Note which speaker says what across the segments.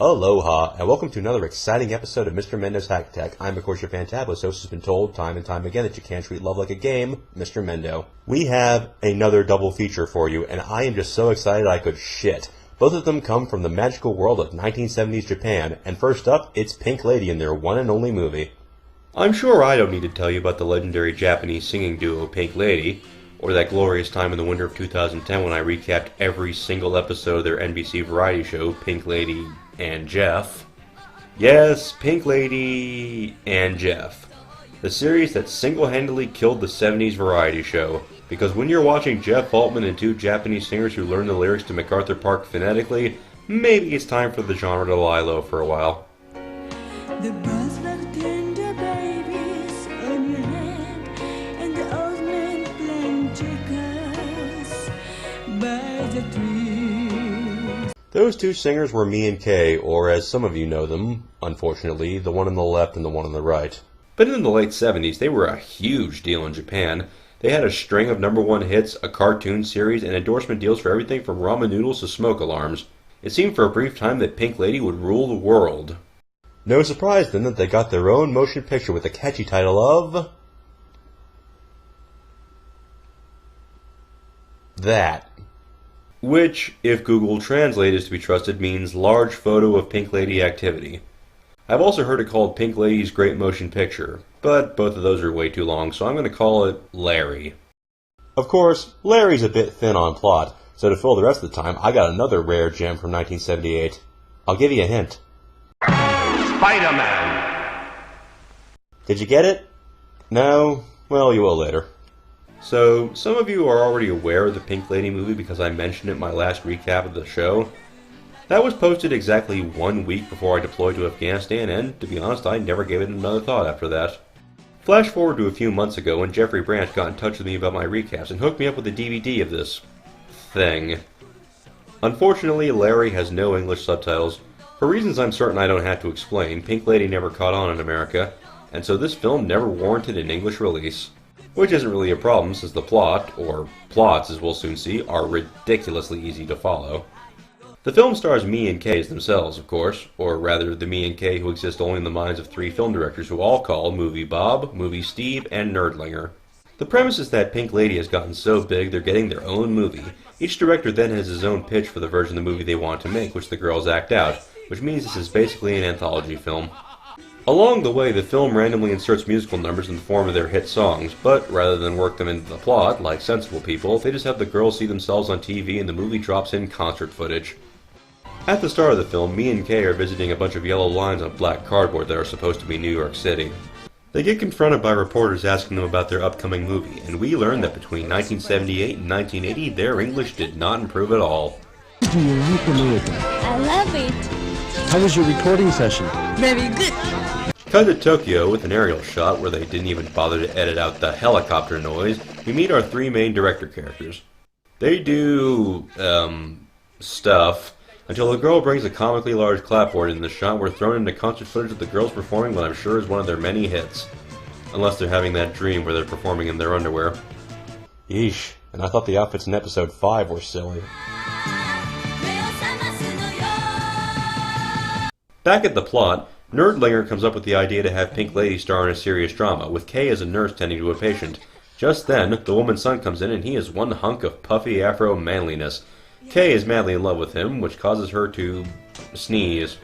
Speaker 1: Aloha, and welcome to another exciting episode of Mr. Mendo's Hack Tech. I'm, of course, your fantabulous host who's been told time and time again that you can't treat love like a game, Mr. Mendo. We have another double feature for you, and I am just so excited I could shit. Both of them come from the magical world of 1970s Japan, and first up, it's Pink Lady in their one and only movie. I'm sure I don't need to tell you about the legendary Japanese singing duo Pink Lady, or that glorious time in the winter of 2010 when I recapped every single episode of their NBC variety show, Pink Lady and Jeff. Yes, Pink Lady and Jeff. The series that single-handedly killed the 70s variety show. Because when you're watching Jeff Altman and two Japanese singers who learn the lyrics to MacArthur Park phonetically, maybe it's time for the genre to lie low for a while.
Speaker 2: The birds like tender babies on your head, and the old men playing checkers by the trees.
Speaker 1: Those two singers were me and Kay, or as some of you know them, unfortunately, the one on the left and the one on the right. But in the late 70s, they were a huge deal in Japan. They had a string of #1 hits, a cartoon series, and endorsement deals for everything from ramen noodles to smoke alarms. It seemed for a brief time that Pink Lady would rule the world. No surprise then that they got their own motion picture with the catchy title of... That. Which, if Google Translate is to be trusted, means large photo of Pink Lady activity. I've also heard it called Pink Lady's Great Motion Picture, but both of those are way too long, so I'm going to call it Larry. Of course, Larry's a bit thin on plot, so to fill the rest of the time, I got another rare gem from 1978. I'll give you a hint. Spider-Man! Did you get it? No? Well, you will later. So, some of you are already aware of the Pink Lady movie because I mentioned it in my last recap of the show. That was posted exactly 1 week before I deployed to Afghanistan, and, to be honest, I never gave it another thought after that. Flash forward to a few months ago when Jeffrey Branch got in touch with me about my recaps and hooked me up with a DVD of this... thing. Unfortunately, Larry has no English subtitles. For reasons I'm certain I don't have to explain, Pink Lady never caught on in America, and so this film never warranted an English release. Which isn't really a problem since the plot, or plots as we'll soon see, are ridiculously easy to follow. The film stars me and Kay as themselves, of course, or rather the me and Kay who exist only in the minds of 3 film directors who all call Movie Bob, Movie Steve, and Nerdlinger. The premise is that Pink Lady has gotten so big they're getting their own movie. Each director then has his own pitch for the version of the movie they want to make, which the girls act out, which means this is basically an anthology film. Along the way, the film randomly inserts musical numbers in the form of their hit songs, but rather than work them into the plot, like sensible people, they just have the girls see themselves on TV and the movie drops in concert footage. At the start of the film, me and Kay are visiting a bunch of yellow lines on black cardboard that are supposed to be New York City. They get confronted by reporters asking them about their upcoming movie, and we learn that between 1978 and 1980, their English did not improve at all.
Speaker 3: Do you like America?
Speaker 4: I love it.
Speaker 3: How was your recording session?
Speaker 4: Very good.
Speaker 1: Cut to Tokyo with an aerial shot where they didn't even bother to edit out the helicopter noise. We meet our 3 main director characters. They do, stuff, until a girl brings a comically large clapboard in the shot. We're thrown into concert footage of the girls performing what I'm sure is one of their many hits. Unless they're having that dream where they're performing in their underwear. Yeesh, and I thought the outfits in episode 5 were silly. Back at the plot, Nerdlinger comes up with the idea to have Pink Lady star in a serious drama, with Kay as a nurse tending to a patient. Just then, the woman's son comes in and he is one hunk of puffy afro manliness. Kay is madly in love with him, which causes her to... sneeze.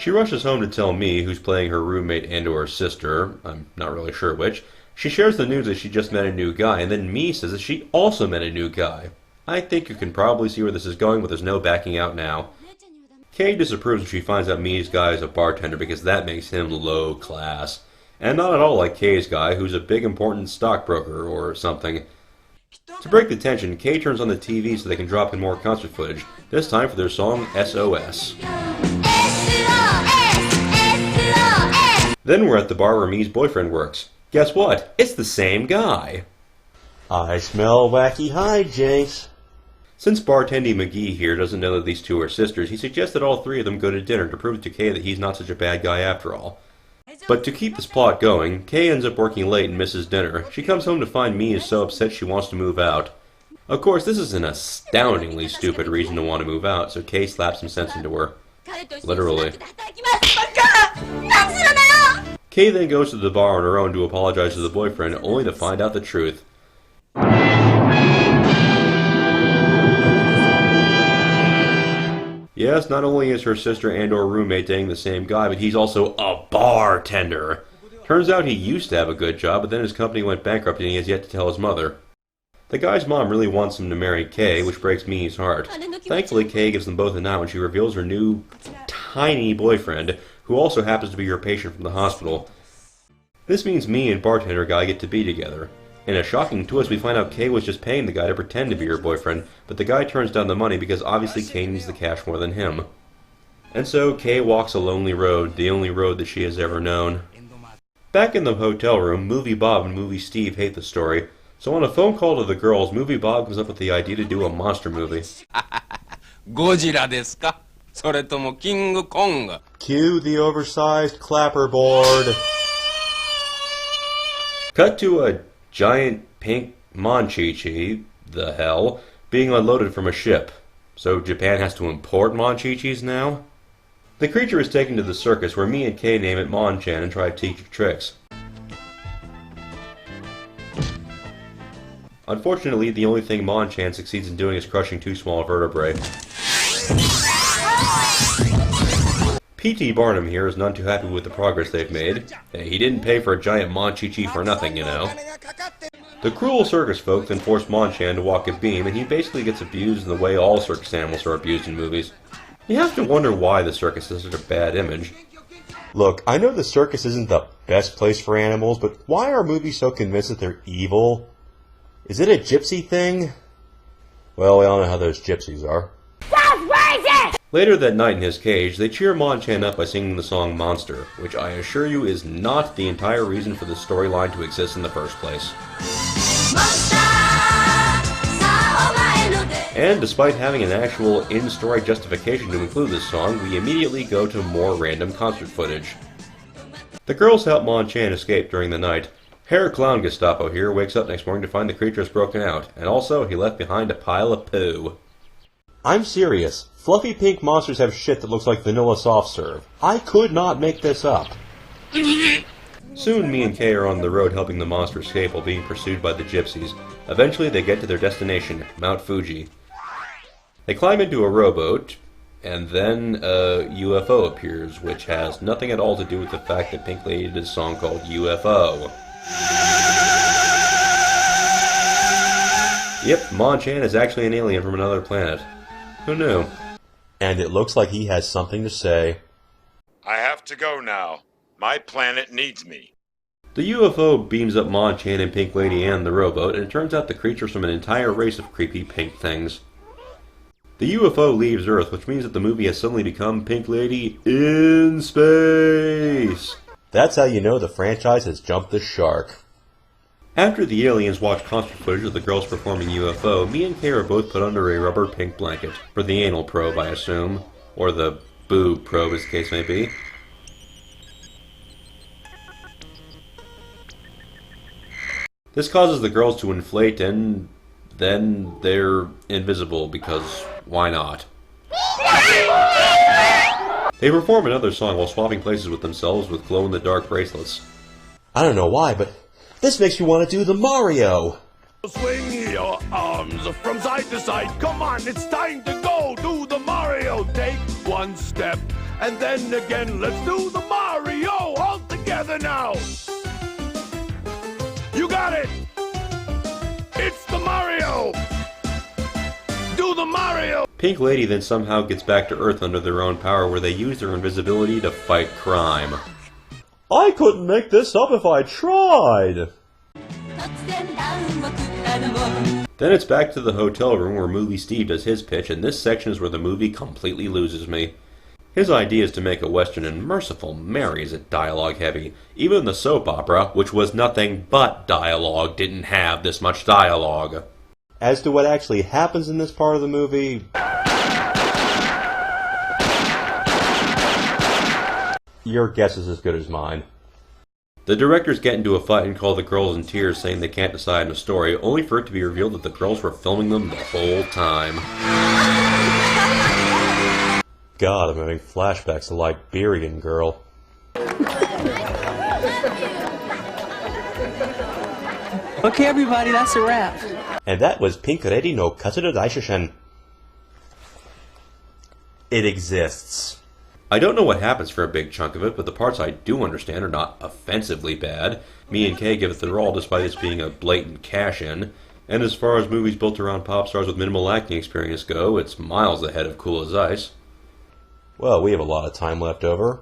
Speaker 1: She rushes home to tell me, who's playing her roommate and or sister, I'm not really sure which. She shares the news that she just met a new guy, and then me says that she also met a new guy. I think you can probably see where this is going, but there's no backing out now. Kay disapproves when she finds out Mi's guy is a bartender because that makes him low class. And not at all like Kay's guy, who's a big important stockbroker or something. To break the tension, Kay turns on the TV so they can drop in more concert footage, this time for their song SOS. Then we're at the bar where Mi's boyfriend works. Guess what? It's the same guy. I smell wacky hijinks. Since bartending McGee here doesn't know that these two are sisters, he suggests that all 3 of them go to dinner to prove to Kay that he's not such a bad guy after all. But to keep this plot going, Kay ends up working late and misses dinner. She comes home to find Mi is so upset she wants to move out. Of course, this is an astoundingly stupid reason to want to move out, so Kay slaps some sense into her. Literally. Kay then goes to the bar on her own to apologize to the boyfriend, only to find out the truth. Yes, not only is her sister and/or roommate dating the same guy, but he's also a bartender. Turns out he used to have a good job, but then his company went bankrupt and he has yet to tell his mother. The guy's mom really wants him to marry Kay, which breaks Mie's heart. Thankfully, Kay gives them both a nod when she reveals her new, tiny boyfriend, who also happens to be her patient from the hospital. This means Mie and bartender guy get to be together. In a shocking twist, we find out Kay was just paying the guy to pretend to be her boyfriend, but the guy turns down the money because obviously Kay needs the cash more than him. And so, Kay walks a lonely road, the only road that she has ever known. Back in the hotel room, Movie Bob and Movie Steve hate the story, so on a phone call to the girls, Movie Bob comes up with the idea to do a monster movie.
Speaker 4: Godzilla desu ka? Soretomo King Kong?
Speaker 1: Cue the oversized clapperboard. Cut to a giant pink Monchichi, the hell, being unloaded from a ship. So Japan has to import Monchichis now? The creature is taken to the circus where Mie and Kay name it Mon-chan and try to teach it tricks. Unfortunately, the only thing Mon-chan succeeds in doing is crushing two small vertebrae. P.T. Barnum here is none too happy with the progress they've made. Hey, he didn't pay for a giant Monchichi for nothing, you know. The cruel circus folk then force Mon-chan to walk a beam, and he basically gets abused in the way all circus animals are abused in movies. You have to wonder why the circus has such a bad image. Look, I know the circus isn't the best place for animals, but why are movies so convinced that they're evil? Is it a gypsy thing? Well, we all know how those gypsies are. Later that night in his cage, they cheer Mon-chan up by singing the song Monster, which I assure you is not the entire reason for the storyline to exist in the first place. And despite having an actual in-story justification to include this song, we immediately go to more random concert footage. The girls help Mon-chan escape during the night. Hair Clown Gestapo here wakes up next morning to find the creature has broken out, and also he left behind a pile of poo. I'm serious. Fluffy pink monsters have shit that looks like vanilla soft serve. I could not make this up. Soon, Mie and Kay are on the road helping the monster escape while being pursued by the gypsies. Eventually, they get to their destination, Mount Fuji. They climb into a rowboat, and then a UFO appears, which has nothing at all to do with the fact that Pink Lady did a song called UFO. Yep, Mon-chan is actually an alien from another planet. Who knew? And it looks like he has something to say.
Speaker 5: I have to go now. My planet needs me.
Speaker 1: The UFO beams up Mon-chan and Pink Lady and the rowboat, and it turns out the creature's from an entire race of creepy pink things. The UFO leaves Earth, which means that the movie has suddenly become Pink Lady in space. That's how you know the franchise has jumped the shark. After the aliens watch concert footage of the girls performing UFO, Mie and Kay are both put under a rubber pink blanket. For the anal probe, I assume. Or the boob probe, as the case may be. This causes the girls to inflate, and then they're invisible, because why not? They perform another song while swapping places with themselves with glow-in-the-dark bracelets. I don't know why, but this makes me want to do the Mario!
Speaker 6: Swing your arms from side to side. Come on, it's time to go. Do the Mario. Take one step, and then again. Let's do the Mario all together now. You got it. It's the Mario. Do the Mario.
Speaker 1: Pink Lady then somehow gets back to Earth under their own power, where they use their invisibility to fight crime. I couldn't make this up if I tried! Then it's back to the hotel room where Movie Steve does his pitch, and this section is where the movie completely loses me. His idea is to make a western, and merciful Mary is it dialogue heavy. Even the soap opera, which was nothing but dialogue, didn't have this much dialogue. As to what actually happens in this part of the movie, your guess is as good as mine. The directors get into a fight and call the girls in tears, saying they can't decide on a story, only for it to be revealed that the girls were filming them the whole time. God, I'm having flashbacks to Liberian Girl.
Speaker 7: Okay, everybody, that's a wrap.
Speaker 1: And that was Pink Lady no Katsudo Daishishin. It exists. I don't know what happens for a big chunk of it, but the parts I do understand are not offensively bad. Me and Kay give it their all despite this being a blatant cash-in. And as far as movies built around pop stars with minimal acting experience go, it's miles ahead of Cool as Ice. Well, we have a lot of time left over.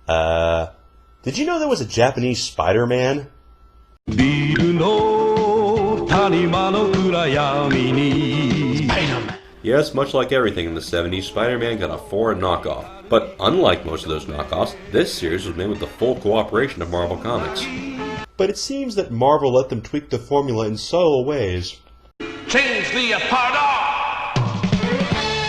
Speaker 1: Did you know there was a Japanese Spider-Man?
Speaker 6: Spider-Man.
Speaker 1: Yes, much like everything in the 70s, Spider-Man got a foreign knockoff. But unlike most of those knockoffs, this series was made with the full cooperation of Marvel Comics. But it seems that Marvel let them tweak the formula in subtle ways.
Speaker 6: Change the apart.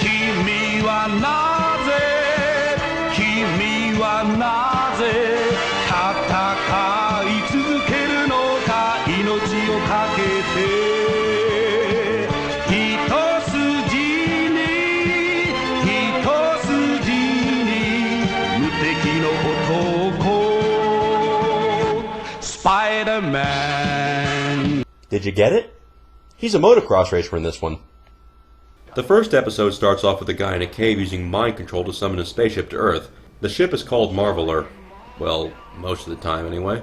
Speaker 6: Kimi wa naze, kimi wa naze, katakai tsuzukeru no ka, inochi o kakete, hitosuji ni, muteki no otoko, Spider-Man.
Speaker 1: Did you get it? He's a motocross racer in this one. The first episode starts off with a guy in a cave using mind control to summon a spaceship to Earth. The ship is called Marveler. Well, most of the time anyway.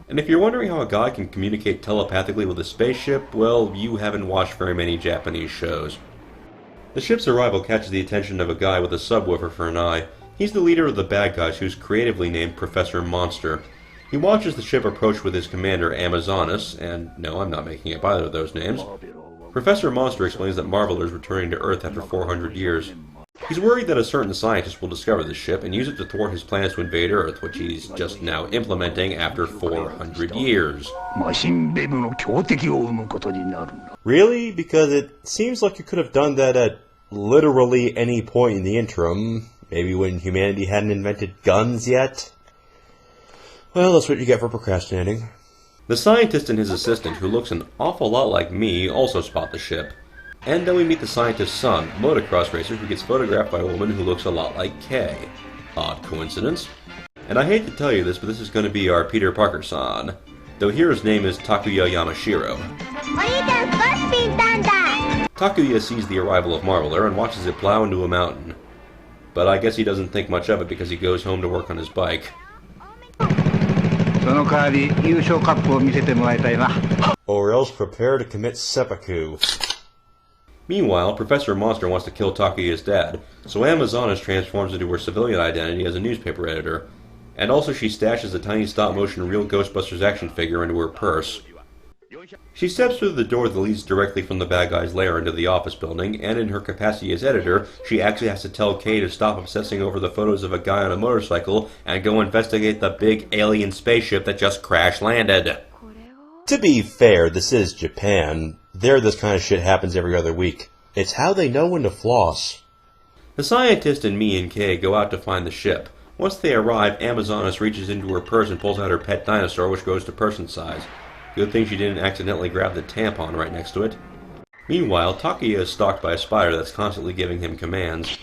Speaker 1: And if you're wondering how a guy can communicate telepathically with a spaceship, well, you haven't watched very many Japanese shows. The ship's arrival catches the attention of a guy with a subwoofer for an eye. He's the leader of the bad guys, who's creatively named Professor Monster. He watches the ship approach with his commander, Amazonas, and no, I'm not making up either of those names. Professor Monster explains that Marveler is returning to Earth after 400 years. He's worried that a certain scientist will discover the ship and use it to thwart his plans to invade Earth, which he's just now implementing after 400 years. Really? Because it seems like you could have done that at literally any point in the interim. Maybe when humanity hadn't invented guns yet? Well, that's what you get for procrastinating. The scientist and his assistant, who looks an awful lot like me, also spot the ship. And then we meet the scientist's son, a motocross racer who gets photographed by a woman who looks a lot like Kay. Odd coincidence. And I hate to tell you this, but this is going to be our Peter Parker-san. Though here his name is Takuya Yamashiro. Takuya sees the arrival of Marveler and watches it plow into a mountain. But I guess he doesn't think much of it because he goes home to work on his bike. Or else prepare to commit seppuku. Meanwhile, Professor Monster wants to kill Takuya's dad, so Amazonas transforms into her civilian identity as a newspaper editor. And also she stashes a tiny stop-motion real Ghostbusters action figure into her purse. She steps through the door that leads directly from the bad guy's lair into the office building, and in her capacity as editor, she actually has to tell Kay to stop obsessing over the photos of a guy on a motorcycle and go investigate the big alien spaceship that just crash-landed. To be fair, this is Japan. There this kind of shit happens every other week. It's how they know when to floss. The scientist and me and Kay go out to find the ship. Once they arrive, Amazonas reaches into her purse and pulls out her pet dinosaur, which grows to person size. Good thing she didn't accidentally grab the tampon right next to it. Meanwhile, Takuya is stalked by a spider that's constantly giving him commands.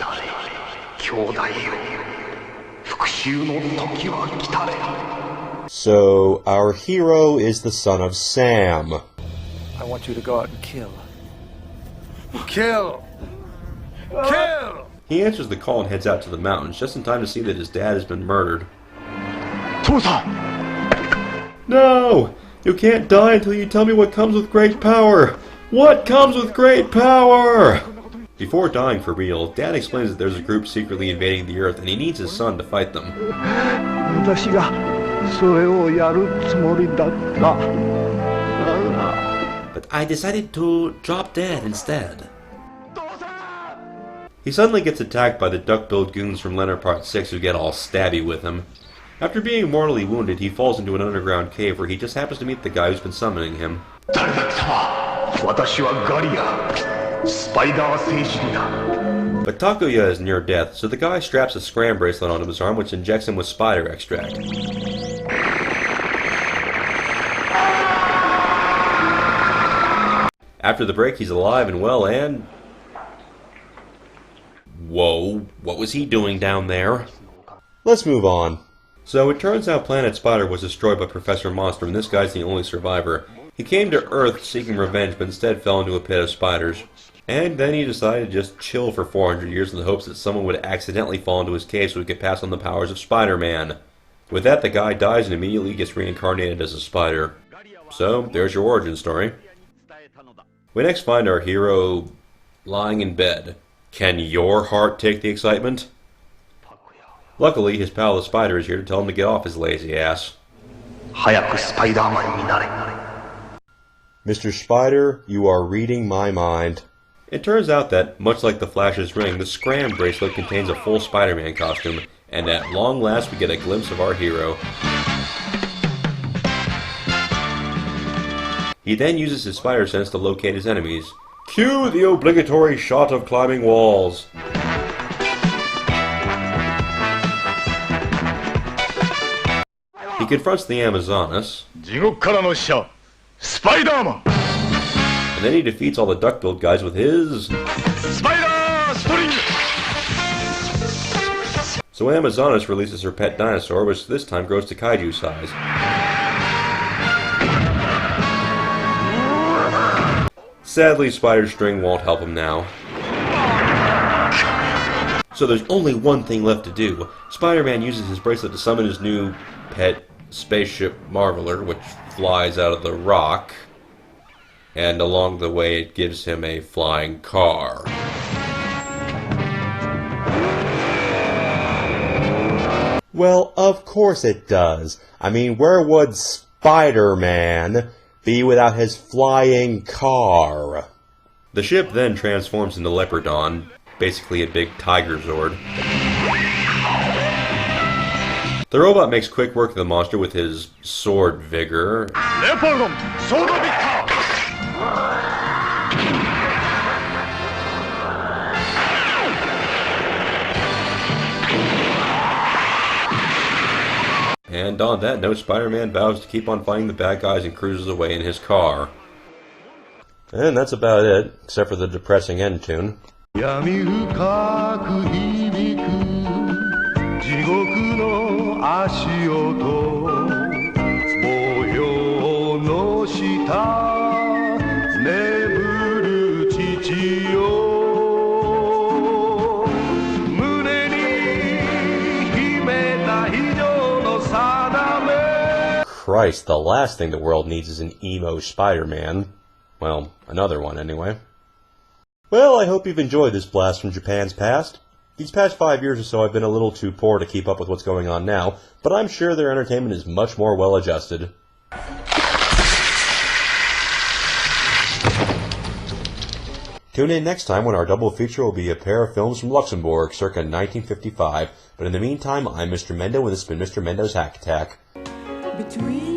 Speaker 1: So, our hero is the son of Sam.
Speaker 3: I want you to go out and kill.
Speaker 6: Kill! Kill!
Speaker 1: He answers the call and heads out to the mountains, just in time to see that his dad has been murdered. No! You can't die until you tell me what comes with great power! What comes with great power? Before dying for real, Dad explains that there's a group secretly invading the Earth and he needs his son to fight them. But I decided to drop Dad instead. He suddenly gets attacked by the duck-billed goons from Leonard Part 6 who get all stabby with him. After being mortally wounded, he falls into an underground cave where he just happens to meet the guy who's been summoning him. But Takuya is near death, so the guy straps a scram bracelet onto his arm which injects him with spider extract. After the break, he's alive and well and... Whoa, what was he doing down there? Let's move on. So it turns out Planet Spider was destroyed by Professor Monster, and this guy's the only survivor. He came to Earth seeking revenge, but instead fell into a pit of spiders. And then he decided to just chill for 400 years in the hopes that someone would accidentally fall into his cave so he could pass on the powers of Spider-Man. With that, the guy dies and immediately gets reincarnated as a spider. So, there's your origin story. We next find our hero lying in bed. Can your heart take the excitement? Luckily, his pal the Spider is here to tell him to get off his lazy ass. Mr. Spider, you are reading my mind. It turns out that, much like the Flash's ring, the Scram bracelet contains a full Spider-Man costume, and at long last we get a glimpse of our hero. He then uses his spider sense to locate his enemies. Cue the obligatory shot of climbing walls. He confronts the Amazonas,
Speaker 6: Spider-Man!
Speaker 1: and then he defeats all the duck-billed guys with his...
Speaker 6: Spider String!
Speaker 1: So Amazonas releases her pet dinosaur, which this time grows to kaiju size. Sadly, Spider String won't help him now. So there's only one thing left to do. Spider-Man uses his bracelet to summon his new pet spaceship Marveler, which flies out of the rock, and along the way it gives him a flying car. Well, of course it does. I mean, where would Spider-Man be without his flying car? The ship then transforms into Leopardon, basically a big Tiger Zord. The robot makes quick work of the monster with his sword vigor.
Speaker 6: Leopardon! Sword of it!
Speaker 1: And on that note, Spider-Man vows to keep on fighting the bad guys and cruises away in his car. And that's about it, except for the depressing end tune. Christ, the last thing the world needs is an emo Spider-Man. Well, another one anyway. Well, I hope you've enjoyed this blast from Japan's past. These past 5 years or so I've been a little too poor to keep up with what's going on now, but I'm sure their entertainment is much more well adjusted. Tune in next time when our double feature will be a pair of films from Luxembourg, circa 1955. But in the meantime, I'm Mr. Mendo, and this has been Mr. Mendo's Hack Attack.
Speaker 2: Between